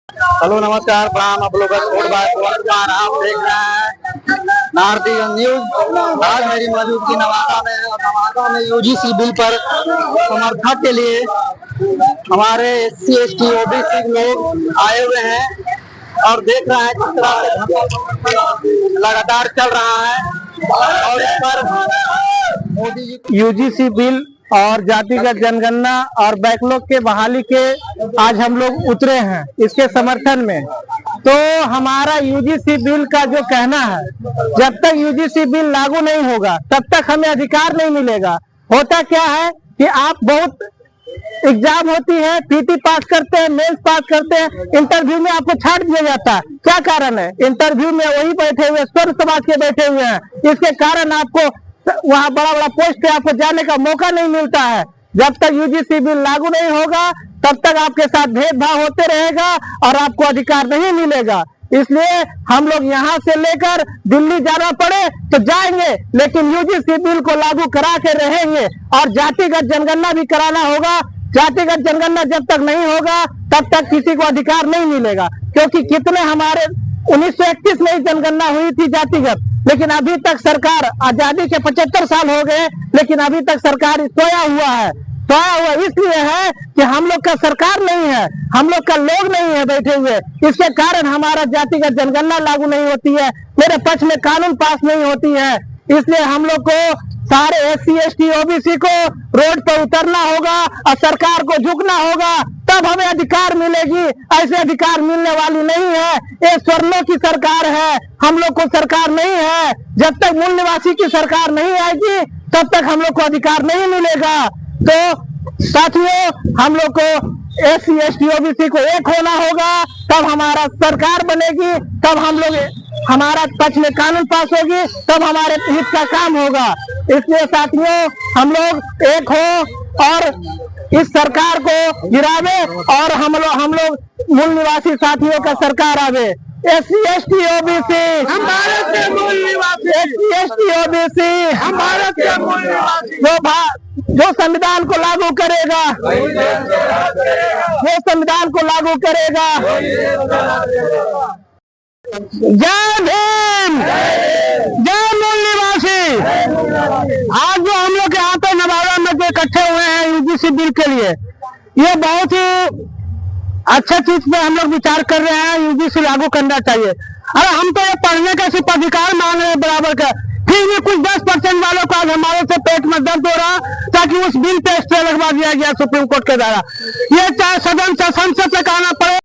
Hello नमस्कार प्रणाम। आप लोग आप देख रहे हैं नारती न्यूज। आज मेरी मौजूदगी नवादा में है और नवादा में यूजीसी बिल पर समर्थन के लिए हमारे SC ST OBC लोग आए हुए हैं और देख रहे हैं किस तरह से लगातार चल रहा है। और इस पर मोदी यूजीसी बिल और जातिगत जनगणना और बैकलॉग के बहाली के आज हम लोग उतरे हैं इसके समर्थन में। तो हमारा यूजीसी बिल का जो कहना है, जब तक यूजीसी बिल लागू नहीं होगा तब तक हमें अधिकार नहीं मिलेगा। होता क्या है कि आप बहुत एग्जाम होती है, पीटी पास करते हैं, मेंस पास करते हैं, इंटरव्यू में आपको छाट दिया जाता है। क्या कारण है? इंटरव्यू में वही बैठे हुए स्वर्ण समाज के बैठे हुए हैं, इसके कारण आपको वहाँ बड़ा बड़ा पोस्ट पे आपको जाने का मौका नहीं मिलता है। जब तक यूजीसी बिल लागू नहीं होगा तब तक आपके साथ भेदभाव होते रहेगा और आपको अधिकार नहीं मिलेगा। इसलिए हम लोग यहाँ से लेकर दिल्ली जाना पड़े तो जाएंगे, लेकिन यूजीसी बिल को लागू करा के रहेंगे। और जातिगत जनगणना भी कराना होगा। जातिगत जनगणना जब तक नहीं होगा तब तक किसी को अधिकार नहीं मिलेगा, क्योंकि कितने हमारे 1931 में जनगणना हुई थी जातिगत, लेकिन अभी तक सरकार, आजादी के 75 साल हो गए लेकिन अभी तक सरकार सोया हुआ है। सोया हुआ इसलिए है कि हम लोग का सरकार नहीं है, हम लोग का लोग नहीं है बैठे हुए। इसके कारण हमारा जातिगत जनगणना लागू नहीं होती है, मेरे पक्ष में कानून पास नहीं होती है। इसलिए हम लोग को सारे SC ST OBC को रोड पर उतरना होगा और सरकार को झुकना होगा, तब हमें अधिकार मिलेगी। ऐसे अधिकार मिलने वाली नहीं है। ये स्वर्णों की सरकार है, हम लोग को सरकार नहीं है। जब तक मूल निवासी की सरकार नहीं आएगी तब तक हम लोग को अधिकार नहीं मिलेगा। तो साथियों, हम लोग को SC ST OBC को एक होना होगा, तब हमारा सरकार बनेगी, तब हम लोग हमारा पक्ष में कानून पास होगी, तब हमारे हित का काम होगा। इसलिए साथियों, हम लोग एक हो और इस सरकार को गिरावे और हम लोग मूल निवासी साथियों का सरकार आवे। SC ST OBC हम भारत के मूल निवासी, SC ST OBC हम भारत के मूल निवासी। जो संविधान को लागू करेगा, जो संविधान को लागू करेगा। जय भीम, जय मूल निवासी। आज जो हम लोग यहाँ पे नवादा में जो इकट्ठे हुए हैं यूजीसी बिल के लिए, ये बहुत ही अच्छा चीज पे हम लोग विचार कर रहे हैं। यूजीसी लागू करना चाहिए। अरे हम तो ये पढ़ने का सिर्फ अधिकार मांग रहे हैं बराबर का, फिर भी कुछ 10% वालों को आज हमारे से पेट में दर्द हो रहा ताकि उस बिल पे स्टे लगवा दिया गया सुप्रीम कोर्ट के द्वारा। ये चाहे सदन से संसद तक आना पड़े।